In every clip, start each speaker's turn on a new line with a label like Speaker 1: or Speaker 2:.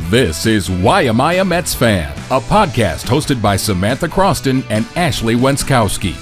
Speaker 1: This is Why Am I a Mets Fan? A podcast hosted by Samantha Croston and Ashley Wenskoski.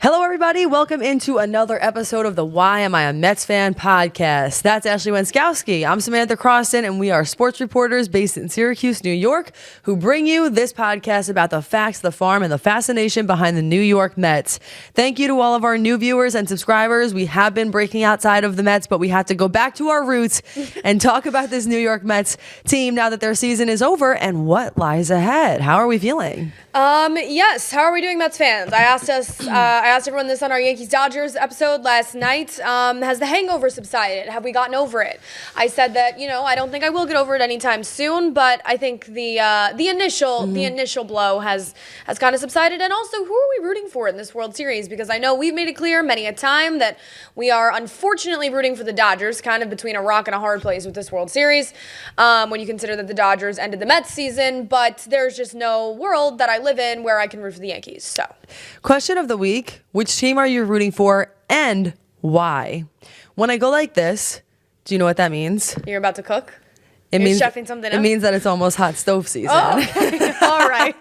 Speaker 2: Hello, everybody. Welcome into another episode of the Why Am I a Mets Fan podcast. That's Ashley Wenskoski. I'm Samantha Croston, and we are sports reporters based in Syracuse, New York, who bring you this podcast about the facts, the farm, and the fascination behind the New York Mets. Thank you to all of our new viewers and subscribers. We have been breaking outside of the Mets, but we have to go back to our roots and talk about this New York Mets team now that their season is over and what lies ahead. How are we feeling?
Speaker 3: Yes. How are we doing, Mets fans? I asked everyone this on our Yankees-Dodgers episode last night. Has the hangover subsided? Have we gotten over it? I said that, I don't think I will get over it anytime soon, but I think the initial blow has kind of subsided. And also, who are we rooting for in this World Series? Because I know we've made it clear many a time that we are unfortunately rooting for the Dodgers, kind of between a rock and a hard place with this World Series, when you consider that the Dodgers ended the Mets season, but there's just no world that I live in where I can root for the Yankees. So,
Speaker 2: question of the week: which team are you rooting for and why? When I go like this, do you know what that means?
Speaker 3: You're about to cook?
Speaker 2: It
Speaker 3: You're
Speaker 2: means
Speaker 3: chefing something up?
Speaker 2: It means that it's almost hot stove season.
Speaker 3: Oh, okay. All right.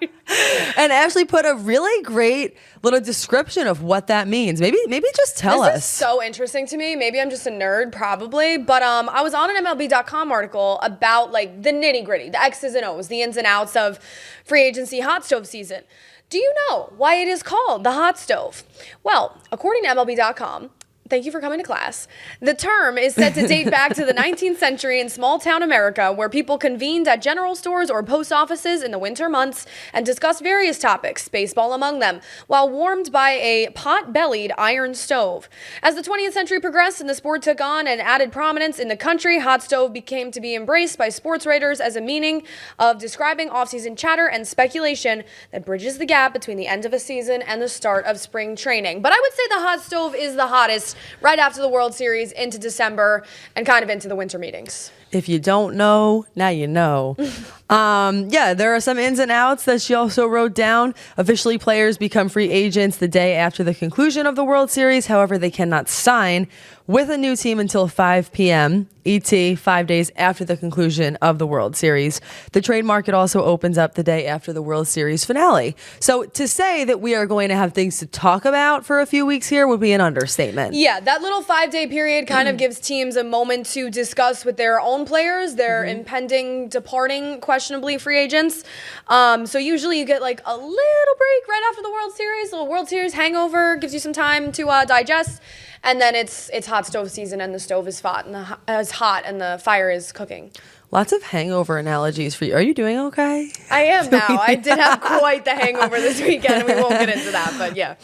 Speaker 2: And Ashley put a really great little description of what that means. Maybe just tell us.
Speaker 3: This is so interesting to me. Maybe I'm just a nerd, probably. But I was on an MLB.com article about the nitty gritty, the X's and O's, the ins and outs of free agency hot stove season. Do you know why it is called the hot stove? Well, according to MLB.com, thank you for coming to class. The term is said to date back to the 19th century in small-town America, where people convened at general stores or post offices in the winter months and discussed various topics, baseball among them, while warmed by a pot-bellied iron stove. As the 20th century progressed and the sport took on and added prominence in the country, hot stove became to be embraced by sports writers as a meaning of describing off-season chatter and speculation that bridges the gap between the end of a season and the start of spring training. But I would say the hot stove is the hottest right after the World Series into December and kind of into the winter meetings.
Speaker 2: If you don't know, now you know. There are some ins and outs that she also wrote down. Officially, players become free agents the day after the conclusion of the World Series. However, they cannot sign with a new team until 5 p.m. ET, 5 days after the conclusion of the World Series. The trade market also opens up the day after the World Series finale. So to say that we are going to have things to talk about for a few weeks here would be an understatement.
Speaker 3: Yeah, that little 5-day period kind of gives teams a moment to discuss with their own players, their impending departing, questionably free agents. So usually you get a little break right after the World Series. A little World Series hangover gives you some time to digest. And then it's hot stove season, and the stove is hot, and the fire is cooking.
Speaker 2: Lots of hangover analogies for you. Are you doing okay?
Speaker 3: I am now. I did have quite the hangover this weekend, and we won't get into that, but yeah.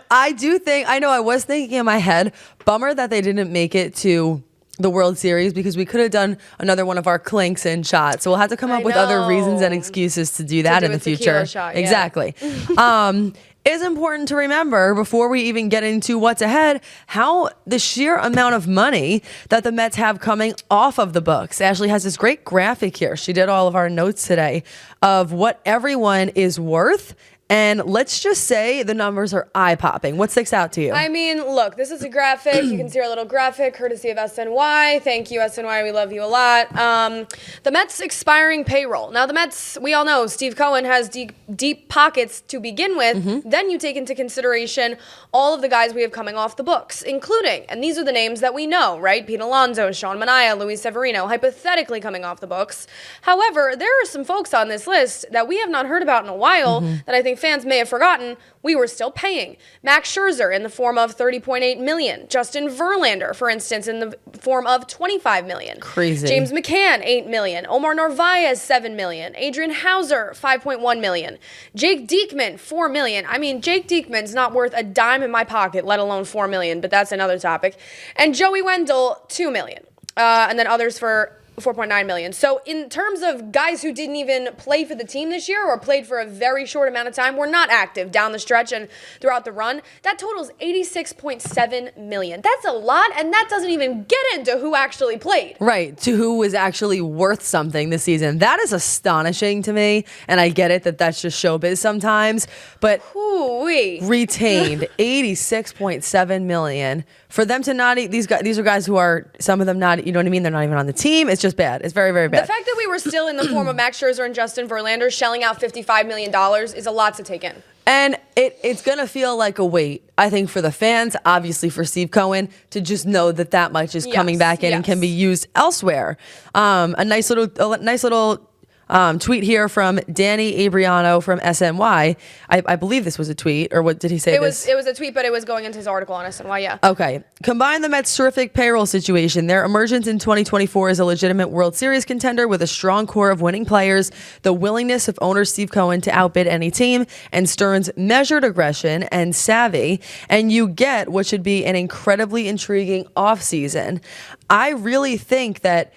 Speaker 2: I was thinking in my head, bummer that they didn't make it to the World Series, because we could have done another one of our clinks and shots. So we'll have to come up with other reasons and excuses to do that in the future.
Speaker 3: Shot, yeah.
Speaker 2: Exactly. Is important to remember before we even get into what's ahead, how the sheer amount of money that the Mets have coming off of the books. Ashley has this great graphic here. She did all of our notes today of what everyone is worth. And let's just say the numbers are eye-popping. What sticks out to you?
Speaker 3: I mean, look, this is a graphic. You can see our little graphic, courtesy of SNY. Thank you, SNY. We love you a lot. The Mets' expiring payroll. Now, the Mets, we all know, Steve Cohen has deep pockets to begin with. Then you take into consideration all of the guys we have coming off the books, including, and these are the names that we know, right? Pete Alonso, Sean Manaea, Luis Severino, hypothetically coming off the books. However, there are some folks on this list that we have not heard about in a while that I think fans may have forgotten we were still paying. Max Scherzer in the form of $30.8 million. Justin Verlander, for instance, in the form of $25 million.
Speaker 2: Crazy.
Speaker 3: James McCann, $8 million. Omar Narvaez, $7 million. Adrian Hauser, $5.1 million. Jake Diekman, $4 million. I mean, Jake Diekman's not worth a dime in my pocket, let alone $4 million, but that's another topic. And Joey Wendell, $2 million. And then others for 4.9 million. So in terms of guys who didn't even play for the team this year or played for a very short amount of time, were not active down the stretch and throughout the run, that totals 86.7 million. That's a lot, and that doesn't even get into who actually played.
Speaker 2: Right, to who was actually worth something this season. That is astonishing to me, and I get it that that's just showbiz sometimes, but retained 86.7 million. For them to not eat, these are guys who are, some of them not, you know what I mean? They're not even on the team. It's just bad. It's very, very bad.
Speaker 3: The fact that we were still in the form of Max Scherzer and Justin Verlander shelling out $55 million is a lot to take in.
Speaker 2: And it's going to feel like a weight, I think, for the fans, obviously for Steve Cohen, to just know that much is coming back in and can be used elsewhere. A nice little tweet here from Danny Abriano from SNY. I believe this was a tweet, or what did he say?
Speaker 3: It was a tweet, but it was going into his article on SNY, yeah.
Speaker 2: Okay. Combine the Mets' terrific payroll situation, their emergence in 2024 as a legitimate World Series contender with a strong core of winning players, the willingness of owner Steve Cohen to outbid any team, and Stearns' measured aggression and savvy, and you get what should be an incredibly intriguing offseason. I really think that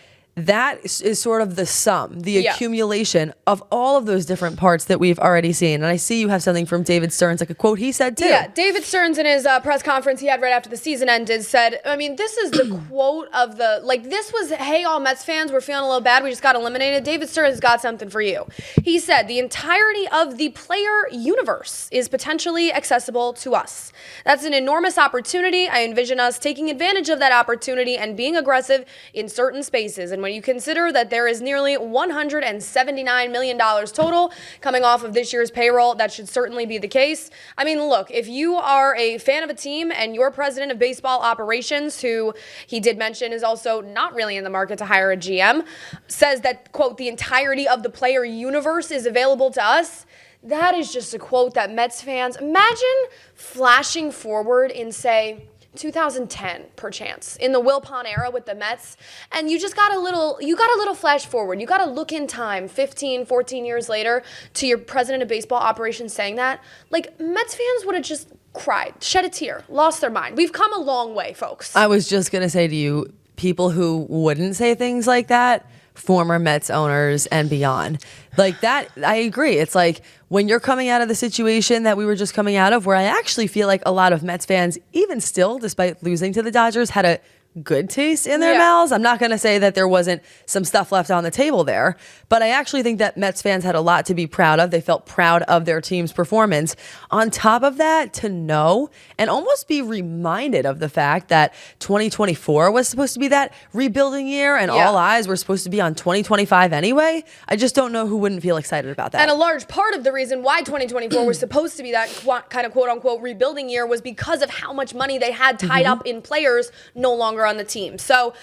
Speaker 2: is sort of the sum, the accumulation of all of those different parts that we've already seen. And I see you have something from David Stearns, like a quote he said too.
Speaker 3: Yeah, David Stearns in his press conference he had right after the season ended said, I mean, this is the quote of the, this was, hey, all Mets fans, we're feeling a little bad, we just got eliminated. David Stearns has got something for you. He said, the entirety of the player universe is potentially accessible to us. That's an enormous opportunity. I envision us taking advantage of that opportunity and being aggressive in certain spaces. And when you consider that there is nearly $179 million total coming off of this year's payroll, that should certainly be the case. I mean, look, if you are a fan of a team and your president of baseball operations, who he did mention is also not really in the market to hire a GM, says that, quote, the entirety of the player universe is available to us, that is just a quote that Mets fans, imagine flashing forward in, say, 2010, perchance, in the Wilpon era with the Mets, and you got a little flash forward. You got to look in time 15, 14 years later to your president of baseball operations saying that. Mets fans would have just cried, shed a tear, lost their mind. We've come a long way, folks.
Speaker 2: I was just going to say to you, people who wouldn't say things like that, former Mets owners and beyond. That, I agree. It's like when you're coming out of the situation that we were just coming out of, where I actually feel like a lot of Mets fans, even still, despite losing to the Dodgers, had a good taste in their mouths. I'm not going to say that there wasn't some stuff left on the table there, but I actually think that Mets fans had a lot to be proud of. They felt proud of their team's performance. On top of that, to know and almost be reminded of the fact that 2024 was supposed to be that rebuilding year and all eyes were supposed to be on 2025 anyway. I just don't know who wouldn't feel excited about that.
Speaker 3: And a large part of the reason why 2024 was supposed to be that kind of quote-unquote rebuilding year was because of how much money they had tied up in players no longer on the team. So,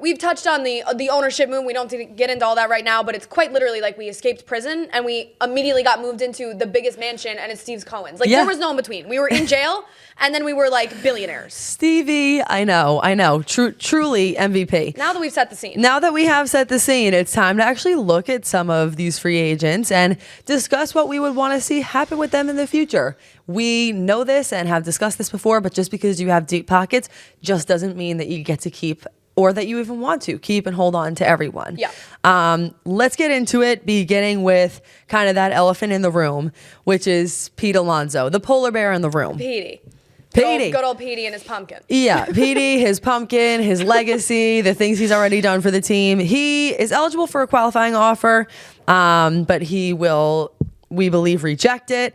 Speaker 3: we've touched on the ownership move. We don't have to get into all that right now, but it's quite literally like we escaped prison and we immediately got moved into the biggest mansion, and it's Steve Cohen's. There was no in between. We were in jail, and then we were billionaires.
Speaker 2: Stevie, I know. Truly MVP.
Speaker 3: Now that we've set the scene.
Speaker 2: Now that we have set the scene, it's time to actually look at some of these free agents and discuss what we would want to see happen with them in the future. We know this and have discussed this before, but just because you have deep pockets just doesn't mean that you get to keep, or that you even want to keep and hold on to everyone.
Speaker 3: Yeah.
Speaker 2: Let's get into it, beginning with kind of that elephant in the room, which is Pete Alonso, the polar bear in the room.
Speaker 3: Petey.
Speaker 2: Petey.
Speaker 3: Good old Petey and his pumpkin.
Speaker 2: Yeah, Petey, his pumpkin, his legacy, the things he's already done for the team. He is eligible for a qualifying offer, but he will, we believe, reject it.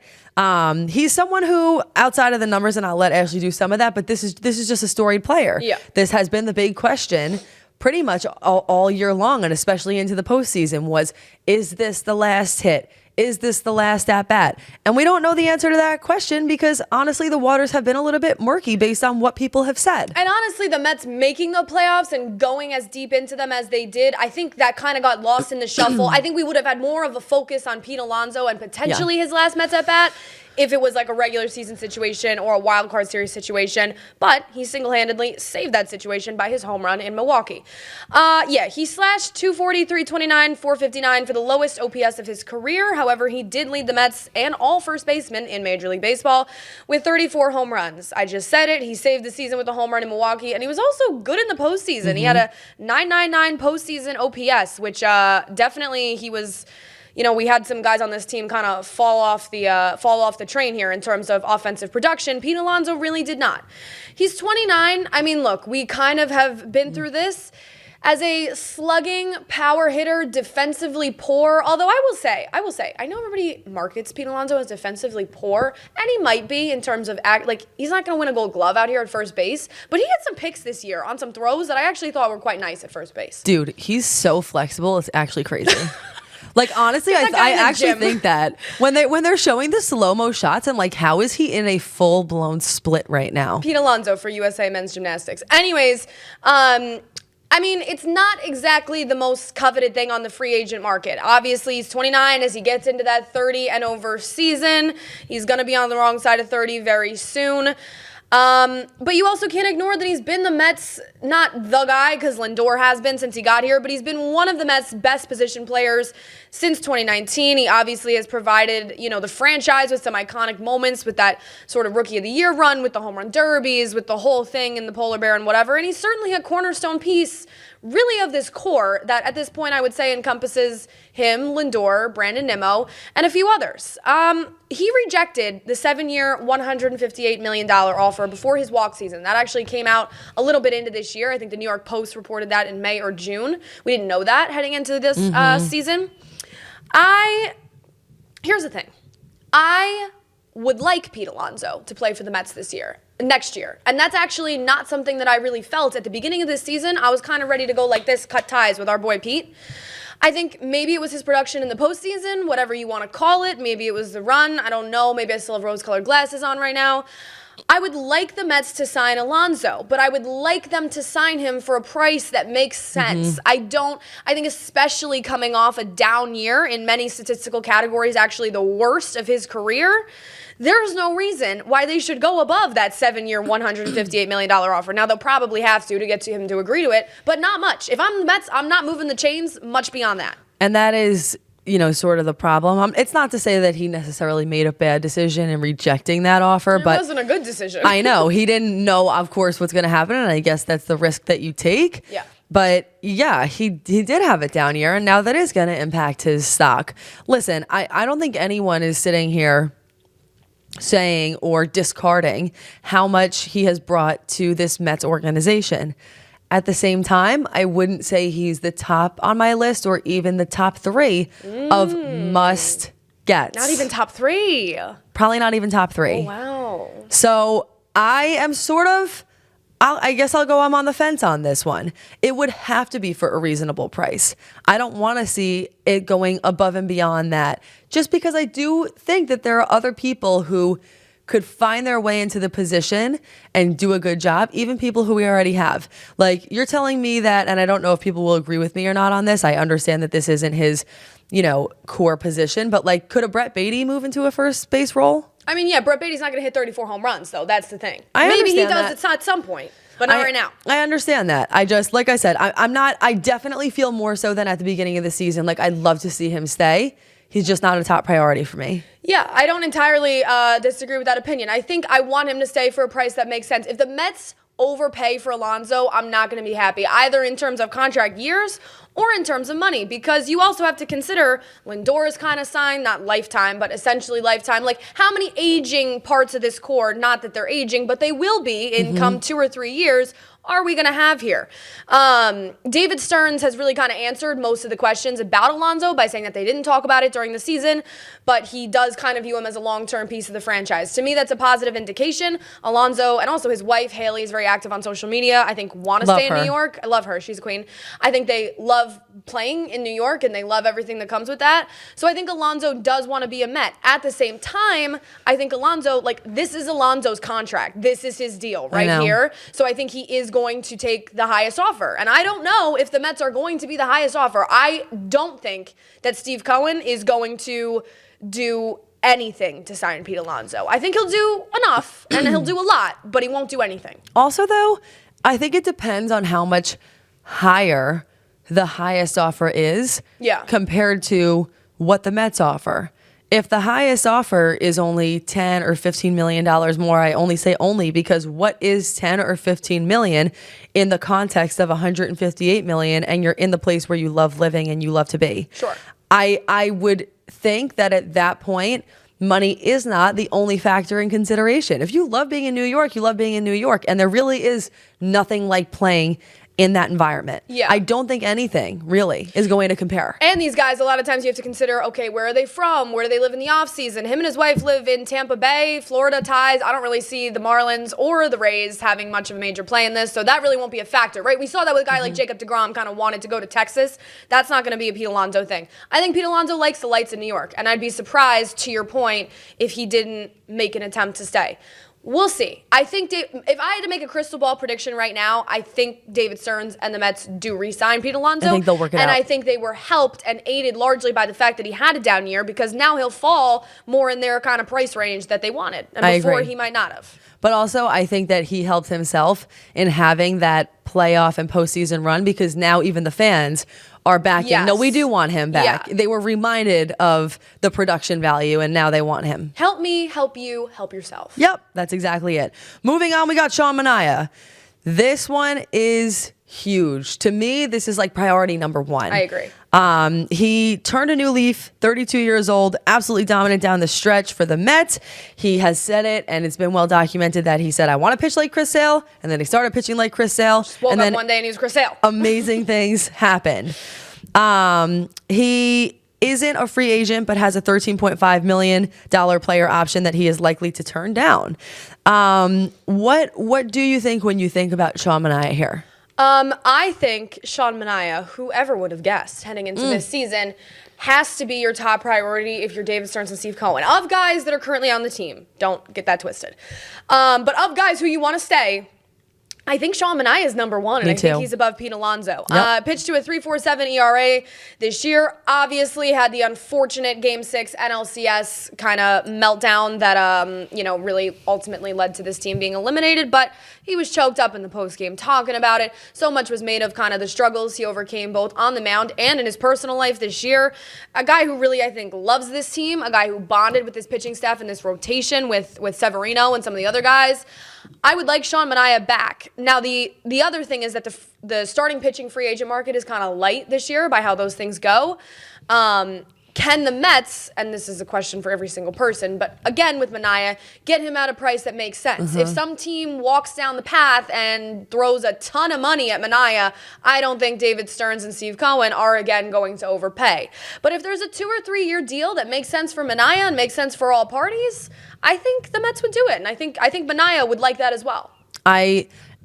Speaker 2: He's someone who, outside of the numbers, and I'll let Ashley do some of that, but this is just a storied player.
Speaker 3: Yeah.
Speaker 2: This has been the big question pretty much all year long, and especially into the postseason, was, is this the last hit? Is this the last at-bat? And we don't know the answer to that question because, honestly, the waters have been a little bit murky based on what people have said.
Speaker 3: And honestly, the Mets making the playoffs and going as deep into them as they did, I think that kind of got lost in the shuffle. I think we would have had more of a focus on Pete Alonso and potentially his last Mets at-bat if it was like a regular season situation or a wild card series situation, but he single-handedly saved that situation by his home run in Milwaukee. He slashed 240, 329, 459 for the lowest OPS of his career. However, he did lead the Mets and all first basemen in Major League Baseball with 34 home runs. I just said it. He saved the season with a home run in Milwaukee, and he was also good in the postseason. He had a 999 postseason OPS, which definitely he was. We had some guys on this team kind of fall off the train here in terms of offensive production. Pete Alonso really did not. He's 29. I mean, look, we kind of have been through this. As a slugging power hitter, defensively poor, although I will say, I know everybody markets Pete Alonso as defensively poor, and he might be in terms of he's not going to win a Gold Glove out here at first base, but he had some picks this year on some throws that I actually thought were quite nice at first base.
Speaker 2: Dude, he's so flexible. It's actually crazy. Like, honestly, I actually think that when they're showing the slow-mo shots, I'm like, how is he in a full-blown split right now?
Speaker 3: Pete Alonso for USA Men's Gymnastics. Anyways, it's not exactly the most coveted thing on the free agent market. Obviously, he's 29. As he gets into that 30 and over season, he's going to be on the wrong side of 30 very soon. But you also can't ignore that he's been the Mets, not the guy, because Lindor has been since he got here, but he's been one of the Mets' best position players since 2019. He obviously has provided, the franchise with some iconic moments with that sort of Rookie of the Year run, with the home run derbies, with the whole thing in the Polar Bear and whatever. And he's certainly a cornerstone piece, really, of this core that at this point I would say encompasses him, Lindor, Brandon Nimmo, and a few others. He rejected the 7-year, $158 million offer before his walk season. That actually came out a little bit into this year. I think the New York Post reported that in May or June. We didn't know that heading into this season. Here's the thing. I would like Pete Alonso to play for the Mets next year. And that's actually not something that I really felt at the beginning of this season. I was kind of ready to go like this, cut ties with our boy Pete. I think maybe it was his production in the postseason, whatever you want to call it. Maybe it was the run. I don't know. Maybe I still have rose-colored glasses on right now. I would like the Mets to sign Alonso, but I would like them to sign him for a price that makes sense. I think especially coming off a down year in many statistical categories, actually the worst of his career, there's no reason why they should go above that 7-year, $158 million offer. Now, they'll probably have to get to him to agree to it, but not much. If I'm the Mets, I'm not moving the chains much beyond that.
Speaker 2: And that is, sort of the problem. It's not to say that he necessarily made a bad decision in rejecting that offer, but
Speaker 3: it wasn't a good decision.
Speaker 2: I know. He didn't know, of course, what's going to happen, and I guess that's the risk that you take.
Speaker 3: Yeah.
Speaker 2: But yeah, he did have a down year, and now that is going to impact his stock. Listen, I don't think anyone is sitting here saying or discarding how much he has brought to this Mets organization. At the same time, I wouldn't say he's the top on my list or even the top 3 of must gets.
Speaker 3: Not even top 3.
Speaker 2: Probably not even top 3.
Speaker 3: Oh, wow.
Speaker 2: So I am sort of, I guess I'm on the fence on this one. It would have to be for a reasonable price. I don't want to see it going above and beyond that, just because I do think that there are other people who could find their way into the position and do a good job, even people who we already have. Like, you're telling me that, and I don't know if people will agree with me or not on this. I understand that this isn't his, core position, but could a Brett Beatty move into a first base role?
Speaker 3: I mean, yeah, Brett Beatty's not going to hit 34 home runs, though. That's the thing.
Speaker 2: Maybe
Speaker 3: he does at some point, but not right now.
Speaker 2: I understand that. I just, like I said, I definitely feel more so than at the beginning of the season. I'd love to see him stay. He's just not a top priority for me.
Speaker 3: Yeah, I don't entirely disagree with that opinion. I think I want him to stay for a price that makes sense. If the Mets overpay for Alonso, I'm not going to be happy, either in terms of contract years or in terms of money, because you also have to consider Lindor is kind of signed, not lifetime, but essentially lifetime. How many aging parts of this core, not that they're aging, but they will be in come 2 or 3 years, are we going to have here? David Stearns has really kind of answered most of the questions about Alonso by saying that they didn't talk about it during the season, but he does kind of view him as a long-term piece of the franchise. To me, that's a positive indication. Alonso, and also his wife, Haley, is very active on social media. I think want to stay in New York. I love her. She's a queen. I think they love playing in New York, and they love everything that comes with that. So I think Alonso does want to be a Met. At the same time, I think Alonso, this is Alonso's contract. This is his deal right here. So I think he is going to take the highest offer. And I don't know if the Mets are going to be the highest offer. I don't think that Steve Cohen is going to do anything to sign Pete Alonso. I think he'll do enough and he'll do a lot, but he won't do anything.
Speaker 2: Also, though, I think it depends on how much higher the highest offer is compared to what the Mets offer. If the highest offer is only $10 or $15 million more, I only say only because what is 10 or 15 million in the context of 158 million and you're in the place where you love living and you love to be?
Speaker 3: Sure.
Speaker 2: I would think that at that point, money is not the only factor in consideration. If you love being in New York, you love being in New York, and there really is nothing like playing in that environment.
Speaker 3: Yeah.
Speaker 2: I don't think anything really is going to compare.
Speaker 3: And these guys, a lot of times you have to consider, okay, where are they from? Where do they live in the off season? Him and his wife live in Tampa Bay, Florida ties. I don't really see the Marlins or the Rays having much of a major play in this, so that really won't be a factor, right? We saw that with a guy like Jacob deGrom kind of wanted to go to Texas. That's not going to be a Pete Alonso thing. I think Pete Alonso likes the lights in New York, and I'd be surprised, to your point, if he didn't make an attempt to stay. We'll see. I think if I had to make a crystal ball prediction right now, I think David Stearns and the Mets do re-sign Pete Alonso.
Speaker 2: I think they'll work it out.
Speaker 3: And I think they were helped and aided largely by the fact that he had a down year because now he'll fall more in their kind of price range that they wanted. And before
Speaker 2: agree.
Speaker 3: he might not have.
Speaker 2: But also, I think that he helped himself in having that playoff and postseason run because now even the fans are backing.
Speaker 3: Yes.
Speaker 2: No, we do want him back.
Speaker 3: Yeah.
Speaker 2: They were reminded of the production value, and now they want him.
Speaker 3: Help me, help you, help yourself.
Speaker 2: Yep, that's exactly it. Moving on, we got Sean Manaea. This one is huge. To me, this is like priority number one.
Speaker 3: I agree.
Speaker 2: He turned a new leaf, 32 years old, absolutely dominant down the stretch for the Mets. He has said it, and it's been well documented that he said, I want to pitch like Chris Sale, and then he started pitching like Chris Sale.
Speaker 3: Woke
Speaker 2: and
Speaker 3: up
Speaker 2: then
Speaker 3: one day and he was Chris Sale.
Speaker 2: amazing things happened. He isn't a free agent, but has a $13.5 million player option that he is likely to turn down. What do you think when you think about Sean Manaea here?
Speaker 3: I think Sean Manaea, whoever would have guessed heading into this season, has to be your top priority if you're David Stearns and Steve Cohen. Of guys that are currently on the team, don't get that twisted. But of guys who you want to stay, I think Sean Manaea is number one, and
Speaker 2: Me
Speaker 3: I think
Speaker 2: too.
Speaker 3: he's above Pete Alonso.
Speaker 2: Yep.
Speaker 3: Pitched to a 3.47 ERA this year. Obviously had the unfortunate Game 6 NLCS kind of meltdown that really ultimately led to this team being eliminated, but he was choked up in the postgame talking about it. So much was made of kind of the struggles he overcame both on the mound and in his personal life this year. A guy who really, I think, loves this team, a guy who bonded with his pitching staff in this rotation with Severino and some of the other guys. I would like Sean Manaea back. Now, the other thing is that the starting pitching free agent market is kind of light this year by how those things go. Can the Mets, and this is a question for every single person, but again with Manaea, get him at a price that makes sense? If some team walks down the path and throws a ton of money at Manaea, I don't think David Stearns and Steve Cohen are again going to overpay. But if there's a 2 or 3 year deal that makes sense for Manaea and makes sense for all parties, I think the Mets would do it, and I think Manaea would like that as well.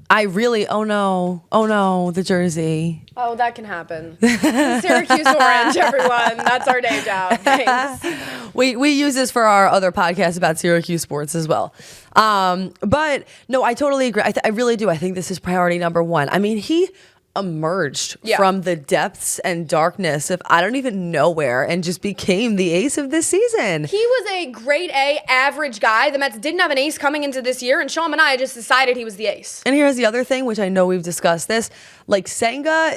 Speaker 2: I really, oh no, the jersey.
Speaker 3: Oh, that can happen. Syracuse orange, everyone. That's our day job. Thanks.
Speaker 2: We use this for our other podcast about Syracuse sports as well. But no, I totally agree. I really do. I think this is priority number one. I mean, he emerged from the depths and darkness of I don't even know where and just became the ace of this season.
Speaker 3: He was a grade A average guy. The Mets didn't have an ace coming into this year, and Sean Manaea just decided he was the ace.
Speaker 2: And here's the other thing, which I know we've discussed this, like Senga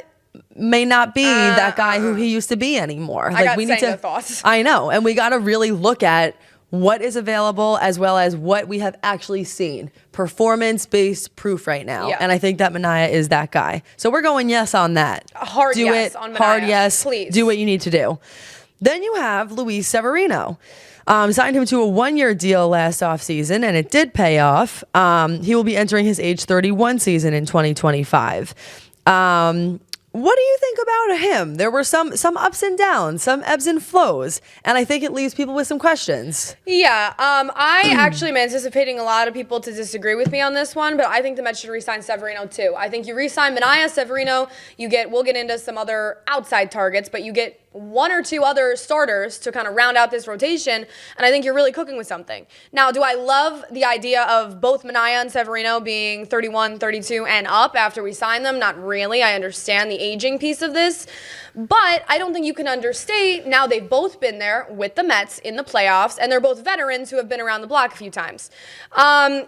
Speaker 2: may not be that guy who he used to be anymore.
Speaker 3: I
Speaker 2: Like
Speaker 3: got
Speaker 2: we need
Speaker 3: Senga
Speaker 2: to
Speaker 3: thoughts.
Speaker 2: I know, and we got to really look at what is available as well as what we have actually seen. Performance-based proof right now.
Speaker 3: Yeah.
Speaker 2: And I think that Manaea is that guy. So we're going yes on that.
Speaker 3: A hard
Speaker 2: do
Speaker 3: yes
Speaker 2: it,
Speaker 3: on Manaea.
Speaker 2: hard yes.
Speaker 3: Please.
Speaker 2: Do what you need to do. Then you have Luis Severino. Signed him to a 1-year deal last offseason, and it did pay off. He will be entering his age 31 season in 2025. What do you think about him? There were some ups and downs, some ebbs and flows, and I think it leaves people with some questions.
Speaker 3: Yeah, I actually am anticipating a lot of people to disagree with me on this one, but I think the Mets should re-sign Severino too. I think you re-sign Manaea, Severino, we'll get into some other outside targets, but you get one or two other starters to kind of round out this rotation, and I think you're really cooking with something. Now, do I love the idea of both Manaea and Severino being 31, 32, and up after we sign them? Not really. I understand the aging piece of this, but I don't think you can understate, now they've both been there with the Mets in the playoffs, and they're both veterans who have been around the block a few times.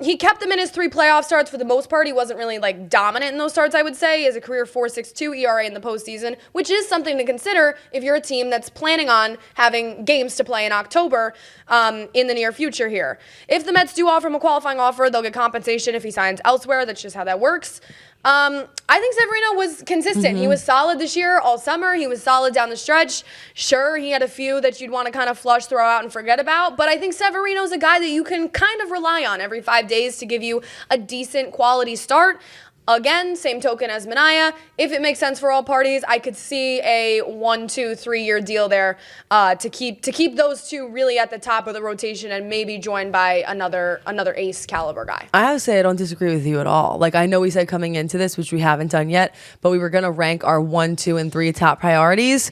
Speaker 3: He kept them in his 3 playoff starts for the most part. He wasn't really like dominant in those starts, I would say. He has a career 4.62 ERA in the postseason, which is something to consider if you're a team that's planning on having games to play in October in the near future here. If the Mets do offer him a qualifying offer, they'll get compensation if he signs elsewhere. That's just how that works. I think Severino was consistent. He was solid this year all summer. He was solid down the stretch. Sure, he had a few that you'd want to kind of flush, throw out, and forget about. But I think Severino's a guy that you can kind of rely on every 5 days to give you a decent quality start. Again, same token as Manaea. If it makes sense for all parties, I could see a 1, 2, 3 year deal there to keep those two really at the top of the rotation and maybe joined by another ace caliber guy.
Speaker 2: I have to say I don't disagree with you at all. Like, I know we said coming into this, which we haven't done yet, but we were going to rank our 1, 2, and 3 top priorities.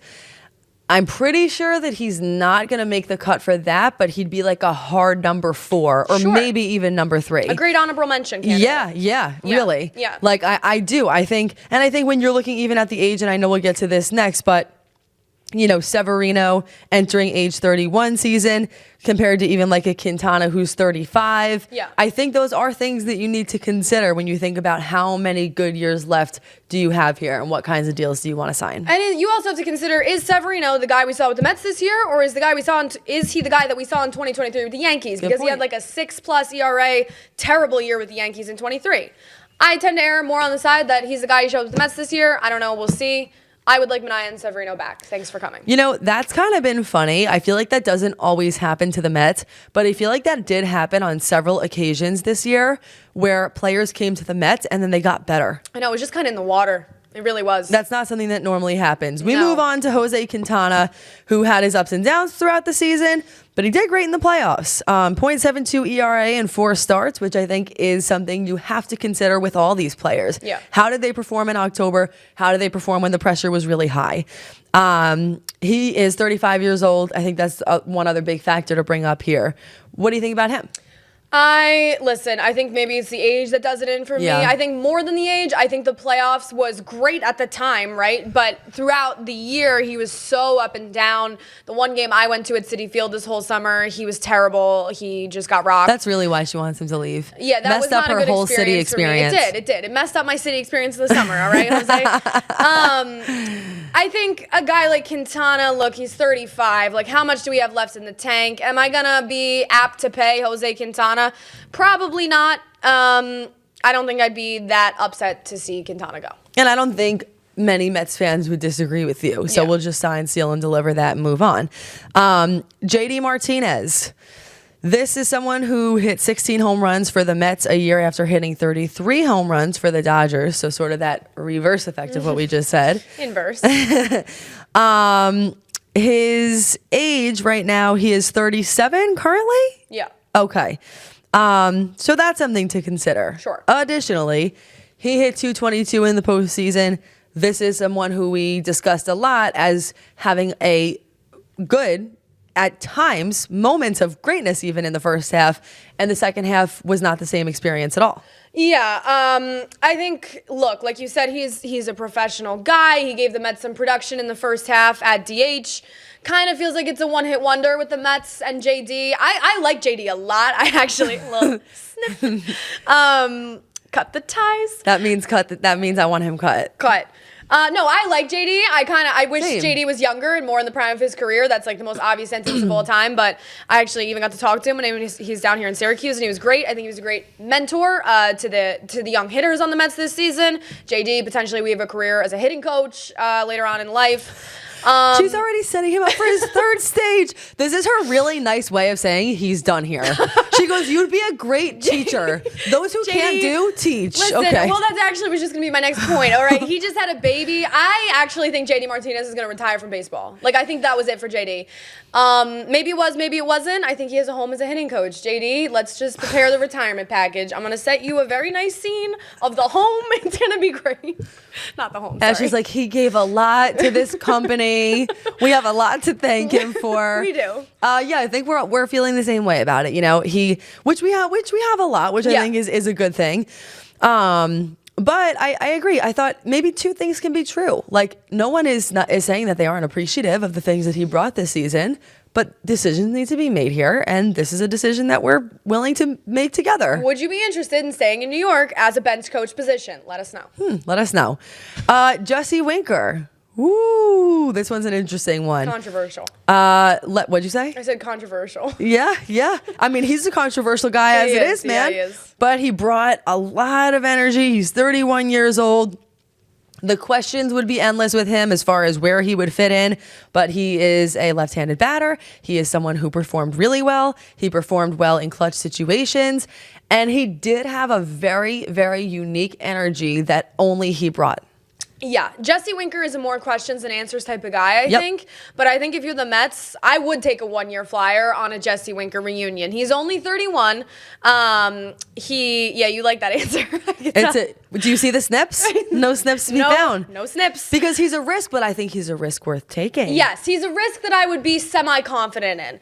Speaker 2: I'm pretty sure that he's not going to make the cut for that, but he'd be like a hard number 4 or maybe even number 3.
Speaker 3: A great honorable mention candidate.
Speaker 2: Yeah, really.
Speaker 3: Yeah.
Speaker 2: Like, I do. I think when you're looking even at the age, and I know we'll get to this next, but you know, Severino entering age 31 season compared to even like a Quintana who's 35.
Speaker 3: Yeah.
Speaker 2: I think those are things that you need to consider when you think about how many good years left do you have here and what kinds of deals do you want to sign.
Speaker 3: And you also have to consider, is Severino the guy we saw with the Mets this year, or is he the guy that we saw in 2023 with the Yankees? Because he had like a 6+ ERA, terrible year with the Yankees in 23. I tend to err more on the side that he's the guy who showed with the Mets this year. I don't know. We'll see. I would like Manaea and Severino back. Thanks for coming.
Speaker 2: You know, that's kind of been funny. I feel like that doesn't always happen to the Mets, but I feel like that did happen on several occasions this year where players came to the Mets and then they got better.
Speaker 3: I know, it was just kind of in the water. It really was.
Speaker 2: That's not something that normally happens. We move on to Jose Quintana, who had his ups and downs throughout the season, but he did great in the playoffs. 0.72 ERA and 4 starts, which I think is something you have to consider with all these players.
Speaker 3: Yeah.
Speaker 2: How did they perform in October? How did they perform when the pressure was really high? He is 35 years old. I think that's one other big factor to bring up here. What do you think about him?
Speaker 3: I think maybe it's the age that does it in for me. I think more than the age, I think the playoffs was great at the time, right? But throughout the year, he was so up and down. The one game I went to at Citi Field this whole summer, he was terrible. He just got rocked.
Speaker 2: That's really why she wants him to leave.
Speaker 3: Yeah, that
Speaker 2: messed
Speaker 3: was not
Speaker 2: up
Speaker 3: a
Speaker 2: her
Speaker 3: good
Speaker 2: whole city
Speaker 3: experience. It did. It messed up my city experience of the summer, all right, Jose? I think a guy like Quintana, look, he's 35. Like, how much do we have left in the tank? Am I going to be apt to pay Jose Quintana? Probably not. I don't think I'd be that upset to see Quintana go.
Speaker 2: And I don't think many Mets fans would disagree with you. So we'll just sign, seal, and deliver that and move on. JD Martinez. This is someone who hit 16 home runs for the Mets a year after hitting 33 home runs for the Dodgers. So sort of that reverse effect of what we just said.
Speaker 3: Inverse.
Speaker 2: His age right now, he is 37 currently?
Speaker 3: Yeah.
Speaker 2: Okay. So that's something to consider.
Speaker 3: Sure.
Speaker 2: Additionally, he hit 222 in the postseason. This is someone who we discussed a lot as having a good, at times, moments of greatness even in the first half, and the second half was not the same experience at all.
Speaker 3: Yeah, I think, look, like you said, he's a professional guy. He gave the Mets some production in the first half at DH. Kind of feels like it's a one-hit wonder with the Mets and JD. I like JD a lot. I actually love sniff. Cut the ties.
Speaker 2: That means that means I want him cut.
Speaker 3: Cut. No, I like JD. I wish
Speaker 2: Same.
Speaker 3: JD was younger and more in the prime of his career. That's like the most obvious sentence of all time. But I actually even got to talk to him when he's down here in Syracuse, and he was great. I think he was a great mentor to the young hitters on the Mets this season. JD, potentially we have a career as a hitting coach later on in life.
Speaker 2: She's already setting him up for his third stage. This is her really nice way of saying he's done here. She goes, you'd be a great teacher. Those who can't do, teach.
Speaker 3: Listen,
Speaker 2: okay.
Speaker 3: Well, that's actually was just going to be my next point, all right? He just had a baby. I actually think JD Martinez is going to retire from baseball. Like, I think that was it for JD. Maybe it was, maybe it wasn't. I think he has a home as a hitting coach. JD, let's just prepare the retirement package. I'm going to set you a very nice scene of the home. It's going to be great. Not the home, sorry.
Speaker 2: And she's like, he gave a lot to this company. family. We have a lot to thank him for.
Speaker 3: We do.
Speaker 2: Yeah, I think we're feeling the same way about it. You know, which we have a lot, which I think is a good thing. But I agree. I thought maybe two things can be true. Like, no one is saying that they aren't appreciative of the things that he brought this season, but decisions need to be made here, and this is a decision that we're willing to make together.
Speaker 3: Would you be interested in staying in New York as a bench coach position? Let us know.
Speaker 2: Let us know. Jesse Winker. Ooh, this one's an interesting one.
Speaker 3: Controversial.
Speaker 2: What'd you say?
Speaker 3: I said controversial.
Speaker 2: Yeah. I mean, he's a controversial guy as it is, man.
Speaker 3: Yeah, he is.
Speaker 2: But he brought a lot of energy. He's 31 years old. The questions would be endless with him as far as where he would fit in, but he is a left-handed batter. He is someone who performed really well. He performed well in clutch situations, and he did have a very, very unique energy that only he brought.
Speaker 3: Yeah, Jesse Winker is a more questions than answers type of guy, I think. But I think if you're the Mets, I would take a one-year flyer on a Jesse Winker reunion. He's only 31. You like that answer.
Speaker 2: Do you see the snips? No snips to be found.
Speaker 3: No snips.
Speaker 2: Because he's a risk, but I think he's a risk worth taking.
Speaker 3: Yes, he's a risk that I would be semi-confident in.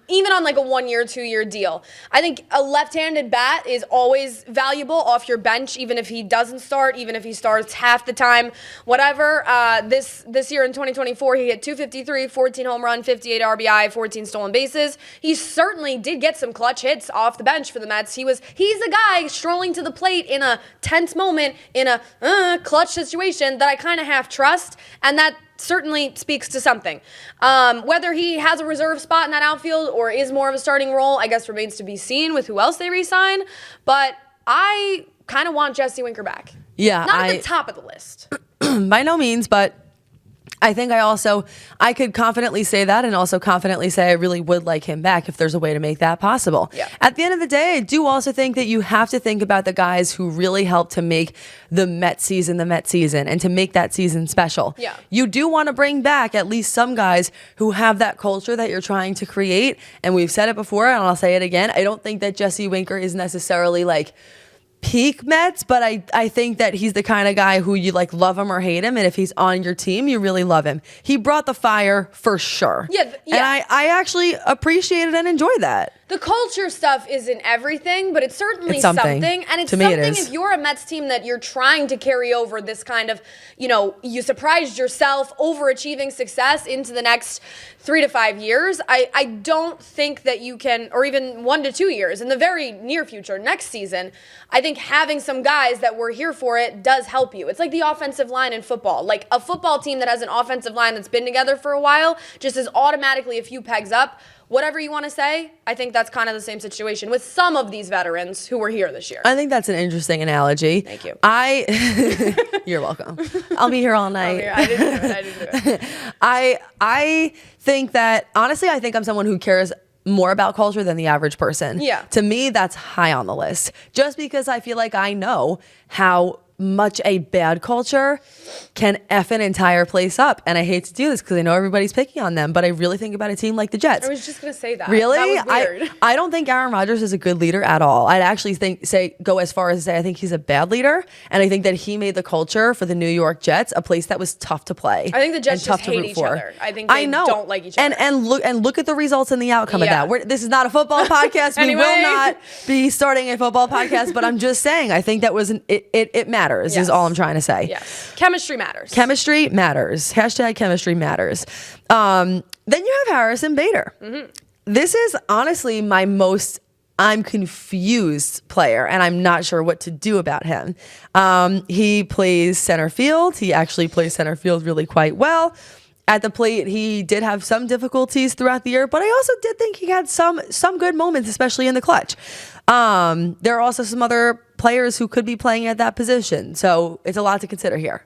Speaker 3: Even on like a 1 year, 2 year deal. I think a left-handed bat is always valuable off your bench, even if he doesn't start, even if he starts half the time, whatever. This year in 2024, he hit 253, 14 home run, 58 RBI, 14 stolen bases. He certainly did get some clutch hits off the bench for the Mets. He's a guy strolling to the plate in a tense moment, in a clutch situation that I kind of half trust, and that certainly speaks to something. Whether he has a reserve spot in that outfield or is more of a starting role, I guess remains to be seen with who else they re-sign, but I kind of want Jesse Winker back.
Speaker 2: Yeah,
Speaker 3: Not at the top of the list.
Speaker 2: By no means, but I think I could confidently say that, and also confidently say I really would like him back if there's a way to make that possible.
Speaker 3: Yeah.
Speaker 2: At the end of the day, I do also think that you have to think about the guys who really helped to make the Met season and to make that season special.
Speaker 3: Yeah.
Speaker 2: You do want to bring back at least some guys who have that culture that you're trying to create, and we've said it before, and I'll say it again. I don't think that Jesse Winker is necessarily like peak Mets, but I think that he's the kind of guy who you like love him or hate him, and if he's on your team, you really love him. He brought the fire for sure.
Speaker 3: Yeah.
Speaker 2: And I actually appreciated and enjoy that.
Speaker 3: The culture stuff isn't everything, but it's certainly
Speaker 2: It's something.
Speaker 3: And it's
Speaker 2: To me, it
Speaker 3: something
Speaker 2: is.
Speaker 3: if you're a Mets team that you're trying to carry over this kind of, you surprised yourself, overachieving success into the next 3 to 5 years. I don't think that you can, or even 1 to 2 years, in the very near future, next season, I think having some guys that were here for it does help you. It's like the offensive line in football. Like a football team that has an offensive line that's been together for a while just is automatically a few pegs up. Whatever you want to say, I think that's kind of the same situation with some of these veterans who were here this year.
Speaker 2: I think that's an interesting analogy.
Speaker 3: Thank you.
Speaker 2: You're welcome. I'll be here all night.
Speaker 3: I didn't do it.
Speaker 2: I think that, honestly, I think I'm someone who cares more about culture than the average person.
Speaker 3: Yeah.
Speaker 2: To me, that's high on the list. Just because I feel like I know how much a bad culture can F an entire place up. And I hate to do this because I know everybody's picking on them, but I really think about a team like the Jets.
Speaker 3: I was just going to say that.
Speaker 2: Really?
Speaker 3: That was weird.
Speaker 2: I don't think Aaron Rodgers is a good leader at all. I'd actually go as far as to say I think he's a bad leader, and I think that he made the culture for the New York Jets a place that was tough to play.
Speaker 3: I think the Jets
Speaker 2: and tough
Speaker 3: just
Speaker 2: to
Speaker 3: hate
Speaker 2: root
Speaker 3: each
Speaker 2: for.
Speaker 3: other. I think they don't like each other.
Speaker 2: And look at the results and the outcome
Speaker 3: Yeah.
Speaker 2: of that. This is not a football podcast.
Speaker 3: Anyway.
Speaker 2: We will not be starting a football podcast, but I'm just saying I think that it matters is all I'm trying to say.
Speaker 3: Yes. Chemistry matters.
Speaker 2: Chemistry matters. Hashtag chemistry matters. Then you have Harrison Bader.
Speaker 3: Mm-hmm.
Speaker 2: This is honestly my most I'm confused player, and I'm not sure what to do about him. He plays center field. He actually plays center field really quite well. At the plate, he did have some difficulties throughout the year, but I also did think he had some good moments, especially in the clutch. There are also some other players who could be playing at that position, so it's a lot to consider here.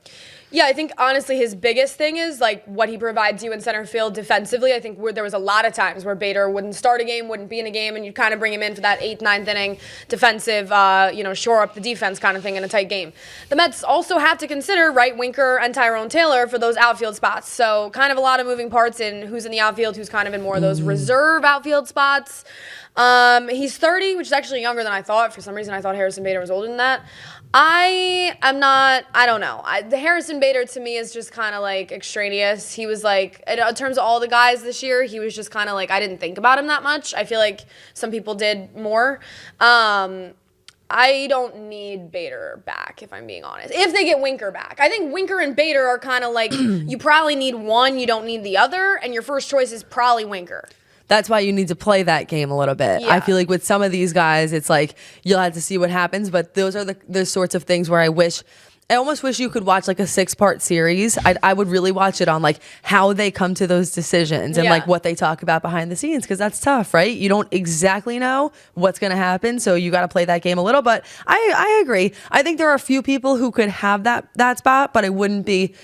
Speaker 3: Yeah, I think honestly his biggest thing is like what he provides you in center field defensively. I think there was a lot of times where Bader wouldn't start a game, wouldn't be in a game, and you'd kind of bring him in for that 8th, 9th inning defensive, shore up the defense kind of thing in a tight game. The Mets also have to consider, right, Winker and Tyrone Taylor for those outfield spots. So kind of a lot of moving parts in who's in the outfield, who's kind of in more of those reserve outfield spots. He's 30, which is actually younger than I thought. For some reason, I thought Harrison Bader was older than that. I don't know. The Harrison Bader to me is just kind of like extraneous. He was like, in terms of all the guys this year, he was just kind of like, I didn't think about him that much. I feel like some people did more. I don't need Bader back, if I'm being honest. If they get Winker back. I think Winker and Bader are kind of like, you probably need one, you don't need the other, and your first choice is probably Winker.
Speaker 2: That's why you need to play that game a little bit.
Speaker 3: Yeah.
Speaker 2: I feel like with some of these guys, it's like you'll have to see what happens, but those are the sorts of things where I almost wish you could watch like a 6-part series. I would really watch it on like how they come to those decisions and like what they talk about behind the scenes, because that's tough, right? You don't exactly know what's going to happen, so you got to play that game a little. But I agree. I think there are a few people who could have that spot, but I wouldn't be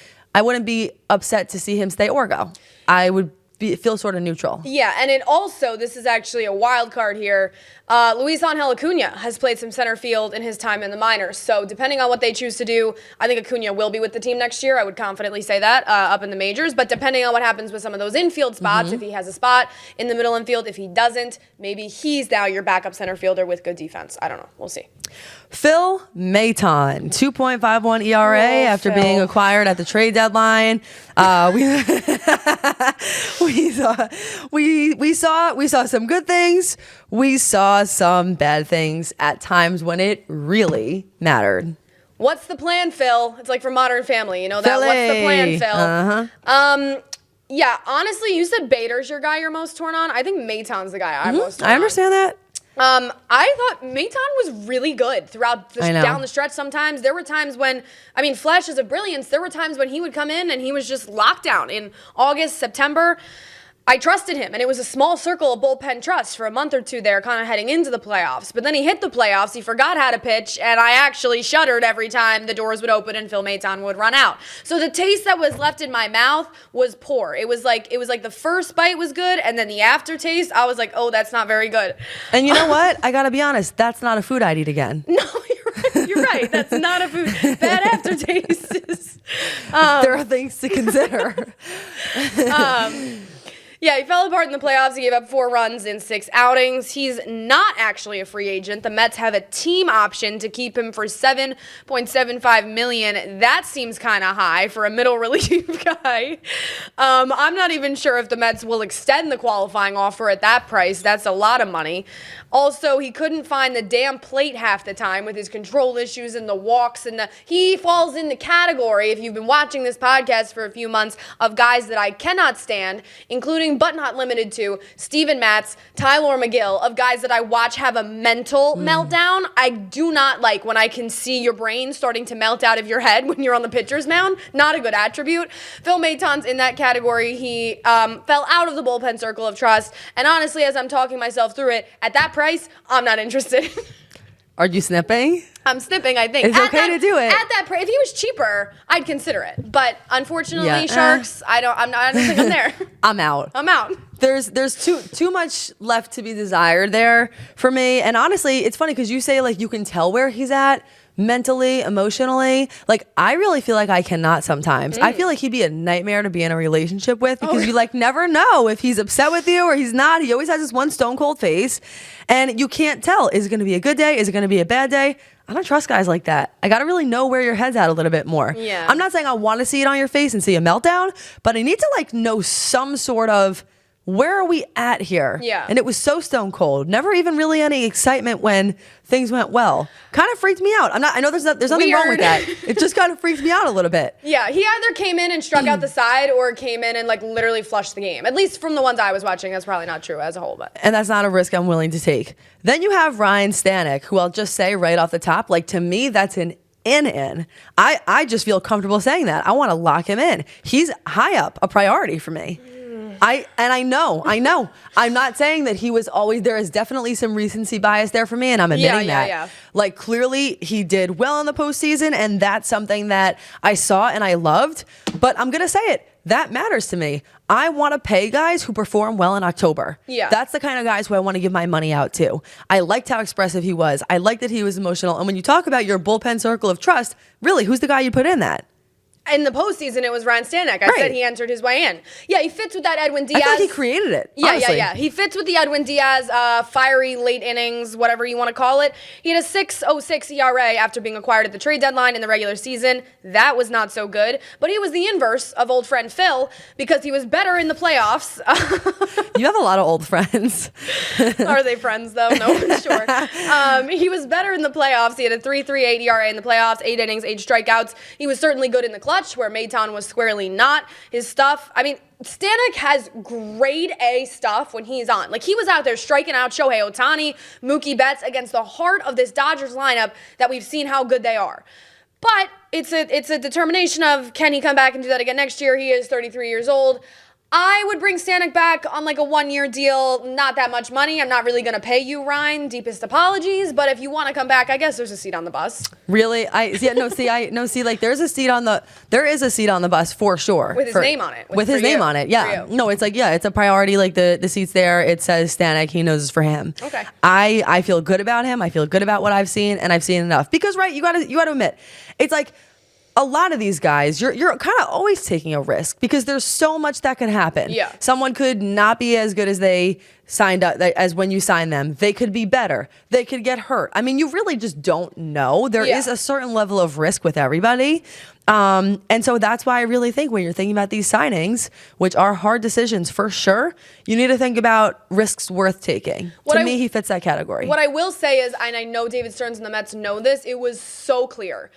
Speaker 2: upset to see him stay or go. I would feel sort of neutral.
Speaker 3: Yeah, and it also, this is actually a wild card here. Luis Angel Acuna has played some center field in his time in the minors. So depending on what they choose to do, I think Acuna will be with the team next year. I would confidently say that up in the majors. But depending on what happens with some of those infield spots, if he has a spot in the middle infield, if he doesn't, maybe he's now your backup center fielder with good defense. I don't know. We'll see.
Speaker 2: Phil Maton, 2.51 ERA after being acquired at the trade deadline. We saw some good things. We saw some bad things at times when it really mattered.
Speaker 3: What's the plan, Phil? It's like from Modern Family, you know that. What's the plan, Phil? Yeah, honestly, you said Bader's your guy you're most torn on. I think Maton's the guy I'm most torn on.
Speaker 2: I understand that.
Speaker 3: I thought Maton was really good throughout down the stretch sometimes. There were times when, flashes of brilliance, there were times when he would come in and he was just locked down in August, September. I trusted him, and it was a small circle of bullpen trust for a month or two there, kind of heading into the playoffs. But then he hit the playoffs, he forgot how to pitch, and I actually shuddered every time the doors would open and Phil Maton would run out. So the taste that was left in my mouth was poor. It was like the first bite was good, and then the aftertaste, I was like, oh, that's not very good.
Speaker 2: And you know what? I gotta be honest, that's not a food I'd eat again.
Speaker 3: No, you're right. You're right. That's not a food. Bad aftertaste is.
Speaker 2: There are things to consider.
Speaker 3: Yeah, he fell apart in the playoffs. He gave up 4 runs in 6 outings. He's not actually a free agent. The Mets have a team option to keep him for $7.75 million. That seems kind of high for a middle relief guy. I'm not even sure if the Mets will extend the qualifying offer at that price. That's a lot of money. Also, he couldn't find the damn plate half the time with his control issues and the walks. He falls in the category, if you've been watching this podcast for a few months, of guys that I cannot stand, including but not limited to Steven Matz, Tyler McGill, of guys that I watch have a mental meltdown. I do not like when I can see your brain starting to melt out of your head when you're on the pitcher's mound. Not a good attribute. Phil Maton's in that category. He fell out of the bullpen circle of trust. And honestly, as I'm talking myself through it, at that price, I'm not interested.
Speaker 2: Are you snipping?
Speaker 3: I'm snipping, I think.
Speaker 2: It's okay to do it.
Speaker 3: At that price, if he was cheaper, I'd consider it. But unfortunately, Sharks, I don't think I'm there.
Speaker 2: I'm out. There's too much left to be desired there for me. And honestly, it's funny because you say like you can tell where he's at mentally, emotionally. Like I really feel like I cannot sometimes. I feel like he'd be a nightmare to be in a relationship with because you like never know if he's upset with you or he's not. He always has this one stone cold face and you can't tell. Is it going to be a good day? Is it going to be a bad day? I don't trust guys like that. I got to really know where your head's at a little bit more.
Speaker 3: Yeah.
Speaker 2: I'm not saying I want to see it on your face and see a meltdown, but I need to like know some sort of where are we at here?
Speaker 3: Yeah.
Speaker 2: And it was so stone cold. Never even really any excitement when things went well. Kind of freaked me out. I know there's nothing wrong with that. It just kind of freaked me out a little bit.
Speaker 3: Yeah, he either came in and struck out the side or came in and like literally flushed the game. At least from the ones I was watching. That's probably not true as a whole, but.
Speaker 2: And that's not a risk I'm willing to take. Then you have Ryne Stanek, who I'll just say right off the top, like to me, that's an in. I just feel comfortable saying that. I want to lock him in. He's high up, a priority for me. I know. I'm not saying that he was always, there is definitely some recency bias there for me, and I'm admitting that.
Speaker 3: Yeah.
Speaker 2: Like, clearly, he did well in the postseason, and that's something that I saw and I loved. But I'm going to say it. That matters to me. I want to pay guys who perform well in October.
Speaker 3: Yeah.
Speaker 2: That's the kind of guys who I want to give my money out to. I liked how expressive he was. I liked that he was emotional. And when you talk about your bullpen circle of trust, really, who's the guy you put in that?
Speaker 3: In the postseason, it was Ryne Stanek. I said he entered his way in. Yeah, he fits with that Edwin Diaz.
Speaker 2: I thought he created it.
Speaker 3: Yeah. He fits with the Edwin Diaz fiery late innings, whatever you want to call it. He had a 6.06 ERA after being acquired at the trade deadline in the regular season. That was not so good. But he was the inverse of old friend Phil because he was better in the playoffs.
Speaker 2: You have a lot of old friends.
Speaker 3: Are they friends, though? No one's sure. He was better in the playoffs. He had a 3.38 ERA in the playoffs, 8 innings, 8 strikeouts. He was certainly good in the clutch, where Maton was squarely not. His stuff, I mean, Stanek has grade A stuff when he's on. Like, he was out there striking out Shohei Ohtani, Mookie Betts against the heart of this Dodgers lineup that we've seen how good they are. But it's a determination of, can he come back and do that again next year? He is 33 years old. I would bring Stanek back on like a 1-year deal, not that much money. I'm not really going to pay you, Ryne. Deepest apologies. But if you want to come back, I guess there's a seat on the bus.
Speaker 2: Really? Like there is a seat on the bus for sure.
Speaker 3: With his name on it.
Speaker 2: With his name on it. Yeah. No, it's like, yeah, it's a priority. Like the seat's there. It says Stanek. He knows it's for him.
Speaker 3: Okay.
Speaker 2: I feel good about him. I feel good about what I've seen, and I've seen enough. Because, right, you gotta admit, it's like, a lot of these guys, you're kind of always taking a risk because there's so much that can happen.
Speaker 3: Yeah.
Speaker 2: Someone could not be as good as they signed up as when you sign them. They could be better. They could get hurt. I mean, you really just don't know. There is a certain level of risk with everybody. And so that's why I really think when you're thinking about these signings, which are hard decisions for sure, you need to think about risks worth taking. To me, he fits that category.
Speaker 3: What I will say is, and I know David Stearns and the Mets know this, it was so clear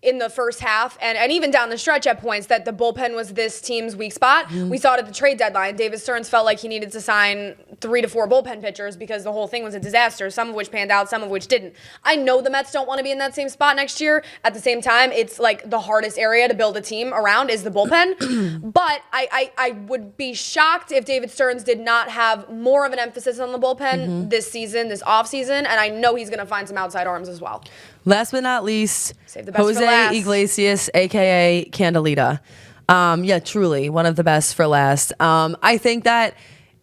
Speaker 3: in the first half and even down the stretch at points that the bullpen was this team's weak spot. Mm-hmm. We saw it at the trade deadline. David Stearns felt like he needed to sign 3 to 4 bullpen pitchers because the whole thing was a disaster, some of which panned out, some of which didn't. I know the Mets don't want to be in that same spot next year. At the same time, it's like the hardest area to build a team around is the bullpen. But I would be shocked if David Stearns did not have more of an emphasis on the bullpen this season, this offseason, and I know he's going to find some outside arms as well.
Speaker 2: Last but not least,
Speaker 3: Jose
Speaker 2: Iglesias, a.k.a. Candelita. Yeah, truly, one of the best for last. I think that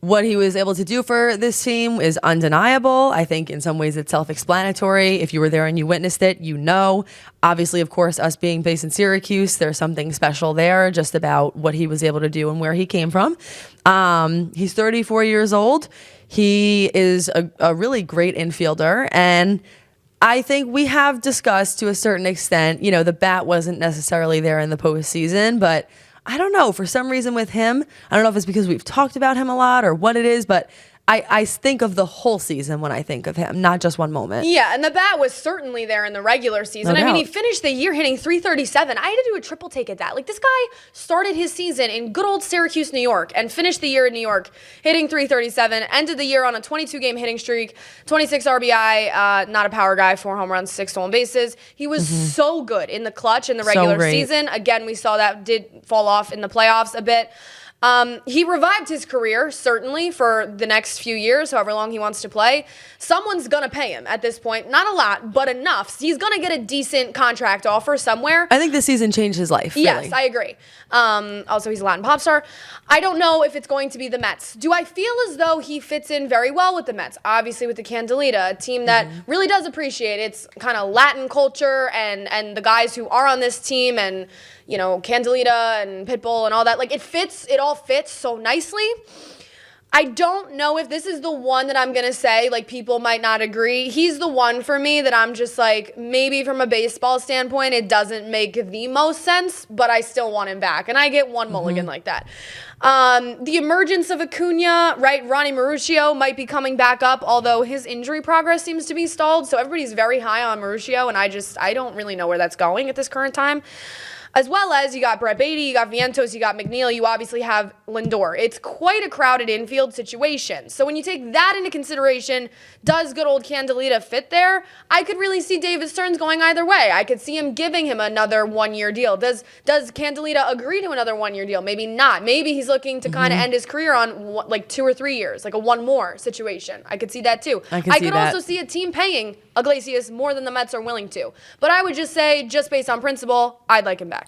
Speaker 2: what he was able to do for this team is undeniable. I think in some ways it's self-explanatory. If you were there and you witnessed it, you know. Obviously, of course, us being based in Syracuse, there's something special there just about what he was able to do and where he came from. He's 34 years old. He is a really great infielder, and I think we have discussed to a certain extent, you know, the bat wasn't necessarily there in the postseason, but I don't know, for some reason with him, I don't know if it's because we've talked about him a lot or what it is, but I think of the whole season when I think of him, not just one moment.
Speaker 3: Yeah, and the bat was certainly there in the regular season.
Speaker 2: No doubt.
Speaker 3: I mean, he finished the year hitting .337. I had to do a triple take at that. Like, this guy started his season in good old Syracuse, New York, and finished the year in New York hitting .337, ended the year on a 22-game hitting streak, 26 RBI, not a power guy, 4 home runs, 6 stolen bases. He was so good in the clutch in the regular season. Again, we saw that did fall off in the playoffs a bit. He revived his career, certainly, for the next few years, however long he wants to play. Someone's going to pay him at this point. Not a lot, but enough. He's going to get a decent contract offer somewhere.
Speaker 2: I think this season changed his life.
Speaker 3: Yes,
Speaker 2: really.
Speaker 3: I agree. Also, he's a Latin pop star. I don't know if it's going to be the Mets. Do I feel as though he fits in very well with the Mets? Obviously, with the Candelita, a team that really does appreciate its kind of Latin culture and the guys who are on this team and, you know, Candelita and Pitbull and all that. Like, it all fits so nicely. I don't know if this is the one that I'm going to say, like, people might not agree. He's the one for me that I'm just like, maybe from a baseball standpoint, it doesn't make the most sense, but I still want him back. And I get one mulligan like that. The emergence of Acuna, right? Ronnie Mauricio might be coming back up, although his injury progress seems to be stalled. So everybody's very high on Mauricio, and I don't really know where that's going at this current time. As well as you got Brett Beatty, you got Vientos, you got McNeil, you obviously have Lindor. It's quite a crowded infield situation. So when you take that into consideration, does good old Candelita fit there? I could really see David Stearns going either way. I could see him giving him another 1-year deal. Does Candelita agree to another 1-year deal? Maybe not. Maybe he's looking to kind of end his career on like 2 or 3 years, like a one more situation. I could see that too. I could also see a team paying Iglesias more than the Mets are willing to. But I would just say, just based on principle, I'd like him back.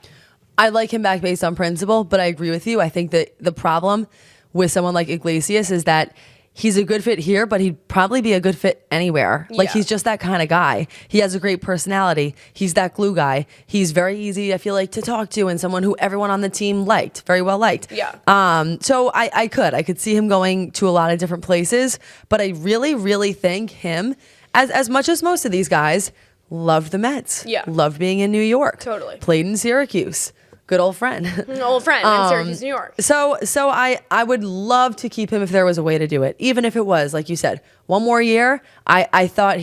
Speaker 2: I like him back based on principle, but I agree with you. I think that the problem with someone like Iglesias is that he's a good fit here, but he'd probably be a good fit anywhere. Like, he's just that kind of guy. He has a great personality. He's that glue guy. He's very easy, I feel like, to talk to, and someone who everyone on the team liked, very well liked. So I could see him going to a lot of different places, but I really, really think him, as much as most of these guys, loved the Mets. Loved being in New York.
Speaker 3: Totally.
Speaker 2: Played in Syracuse. Good old friend.
Speaker 3: Old friend in Syracuse, New York.
Speaker 2: So I would love to keep him if there was a way to do it. Even if it was, like you said, one more year. I thought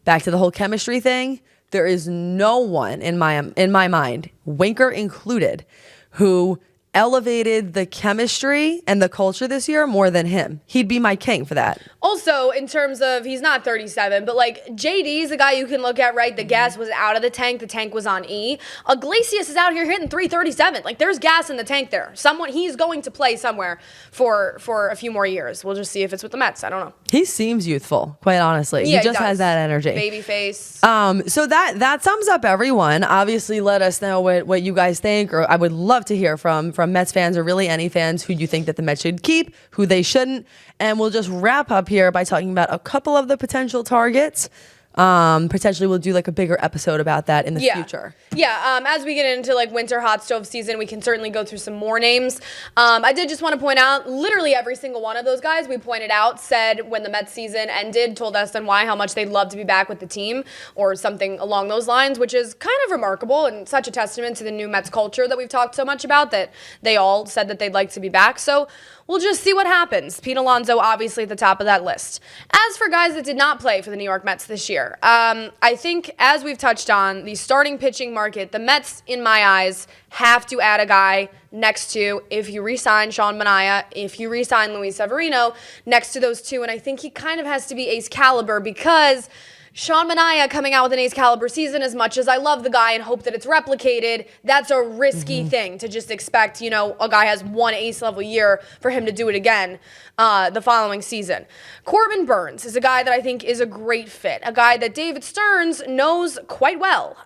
Speaker 2: back to the whole chemistry thing, there is no one in my mind, Winker included, who elevated the chemistry and the culture this year more than him. He'd be my king for that.
Speaker 3: Also, in terms of, he's not 37, but like JD is a guy you can look at, right? The gas was out of the tank was on E. Iglesias is out here hitting 337. Like, there's gas in the tank there. He's going to play somewhere for a few more years. We'll just see if it's with the Mets. I don't know.
Speaker 2: He seems youthful, quite honestly. He just has that energy.
Speaker 3: Baby face.
Speaker 2: So that sums up everyone. Obviously, let us know what you guys think, or I would love to hear from Mets fans, or really any fans, who you think that the Mets should keep, who they shouldn't. And we'll just wrap up here by talking about a couple of the potential targets. Potentially we'll do like a bigger episode about that in the future.
Speaker 3: As we get into like winter hot stove season, we can certainly go through some more names. I did just want to point out, literally every single one of those guys we pointed out said when the Mets season ended, told us and why, how much they'd love to be back with the team or something along those lines, which is kind of remarkable and such a testament to the new Mets culture that we've talked so much about, that they all said that they'd like to be back. So we'll just see what happens. Pete Alonso, obviously, at the top of that list. As for guys that did not play for the New York Mets this year, I think, as we've touched on, the starting pitching market, the Mets, in my eyes, have to add a guy next to, if you re-sign Sean Manaea, if you re-sign Luis Severino, next to those two. And I think he kind of has to be ace caliber, because Sean Manaea coming out with an ace caliber season, as much as I love the guy and hope that it's replicated, that's a risky thing to just expect, a guy has one ace level year for him to do it again the following season. Corbin Burnes is a guy that I think is a great fit, a guy that David Stearns knows quite well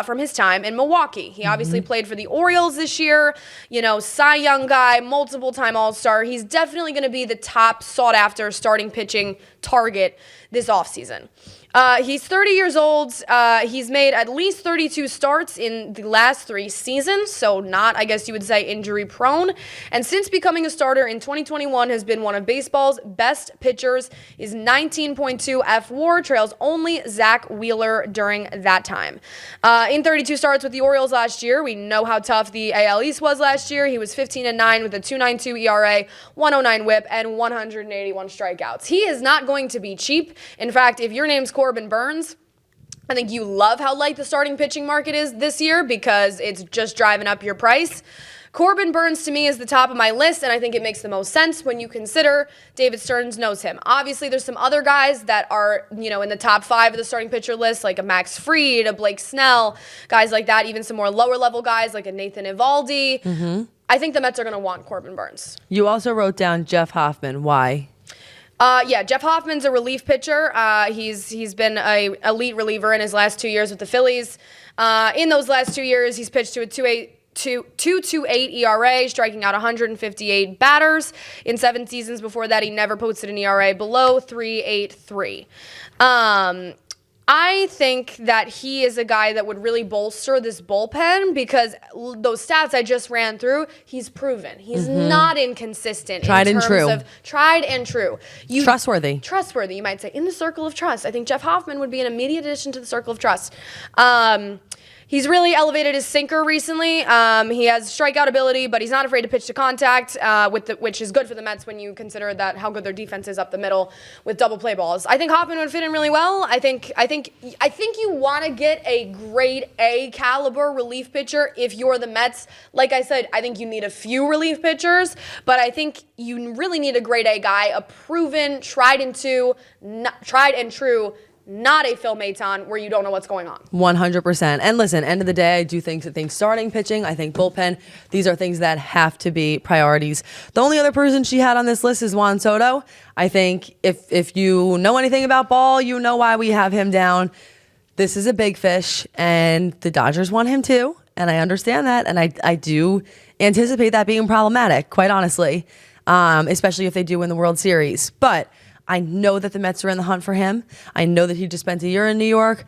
Speaker 3: from his time in Milwaukee. He obviously played for the Orioles this year, Cy Young guy, multiple-time All-Star. He's definitely going to be the top sought-after starting pitching target this offseason. He's 30 years old. He's made at least 32 starts in the last 3 seasons, so not, I guess you would say, injury prone. And since becoming a starter in 2021, has been one of baseball's best pitchers. Is 19.2 F/WAR, trails only Zach Wheeler during that time. In 32 starts with the Orioles last year, we know how tough the AL East was last year. He was 15-9 with a 2.92 ERA, 109 WHIP, and 181 strikeouts. He is not going to be cheap. In fact, if your name's Corbin Burnes, I think you love how light the starting pitching market is this year, because it's just driving up your price. Corbin Burnes, to me, is the top of my list, and I think it makes the most sense when you consider David Stearns knows him. Obviously, there's some other guys that are, in the top 5 of the starting pitcher list, like a Max Fried, a Blake Snell, guys like that, even some more lower-level guys like a Nathan Eovaldi. I think the Mets are going to want Corbin Burnes.
Speaker 2: You also wrote down Jeff Hoffman. Why?
Speaker 3: Jeff Hoffman's a relief pitcher. He's been an elite reliever in his last 2 years with the Phillies. In those last 2 years, he's pitched to a 2.28 ERA, striking out 158 batters. In 7 seasons before that, he never posted an ERA below 3.83. I think that he is a guy that would really bolster this bullpen, because those stats I just ran through, he's proven. He's not inconsistent.
Speaker 2: Tried and true.
Speaker 3: Tried and true.
Speaker 2: Trustworthy.
Speaker 3: Trustworthy, you might say. In the circle of trust. I think Jeff Hoffman would be an immediate addition to the circle of trust. He's really elevated his sinker recently. He has strikeout ability, but he's not afraid to pitch to contact, which is good for the Mets when you consider that how good their defense is up the middle with double play balls. I think Hoffman would fit in really well. I think you want to get a grade A caliber relief pitcher if you're the Mets. Like I said, I think you need a few relief pitchers, but I think you really need a grade A guy, a proven, tried and true, not a Phil Maton where you don't know what's going on.
Speaker 2: 100%. And listen, end of the day, I do think starting pitching, I think bullpen, these are things that have to be priorities. The only other person she had on this list is Juan Soto. I think if you know anything about ball, you know why we have him down. This is a big fish, and the Dodgers want him too, and I understand that, and I do anticipate that being problematic, quite honestly. especially if they do win the World Series. But I know that the Mets are in the hunt for him. I know that he just spent a year in New York.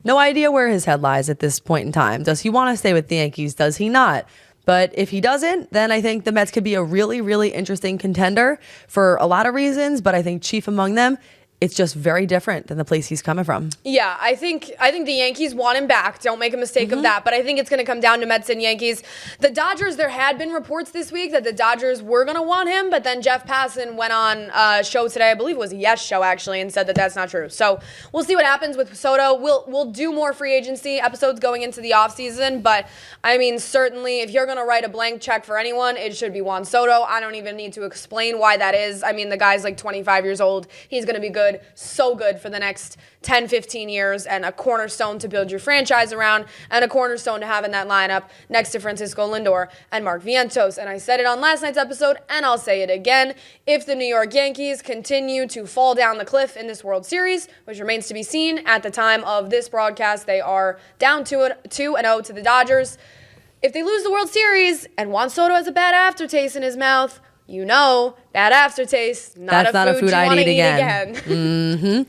Speaker 2: No idea where his head lies at this point in time. Does he want to stay with the Yankees? Does he not? But if he doesn't, then I think the Mets could be a really, really interesting contender for a lot of reasons. But I think chief among them, it's just very different than the place he's coming from.
Speaker 3: Yeah, I think the Yankees want him back. Don't make a mistake of that. But I think it's going to come down to Mets and Yankees. The Dodgers, there had been reports this week that the Dodgers were going to want him, but then Jeff Passan went on a show today, I believe it was a Yes show actually, and said that that's not true. So we'll see what happens with Soto. We'll do more free agency episodes going into the offseason, but I mean, certainly if you're going to write a blank check for anyone, it should be Juan Soto. I don't even need to explain why that is. I mean, the guy's like 25 years old. He's going to be good. So good for the next 10, 15 years, and a cornerstone to build your franchise around, and a cornerstone to have in that lineup next to Francisco Lindor and Mark Vientos. And I said it on last night's episode, and I'll say it again. If the New York Yankees continue to fall down the cliff in this World Series, which remains to be seen at the time of this broadcast, they are down 2-0 to the Dodgers. If they lose the World Series and Juan Soto has a bad aftertaste in his mouth, you know, bad aftertaste, not a food I need again.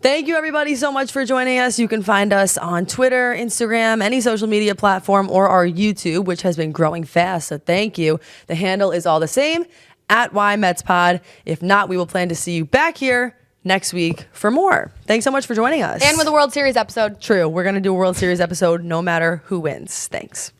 Speaker 2: Thank you, everybody, so much for joining us. You can find us on Twitter, Instagram, any social media platform, or our YouTube, which has been growing fast, so thank you. The handle is all the same, @YMetsPod. If not, we will plan to see you back here next week for more. Thanks so much for joining us.
Speaker 3: And with a World Series episode.
Speaker 2: True. We're going to do a World Series episode no matter who wins. Thanks.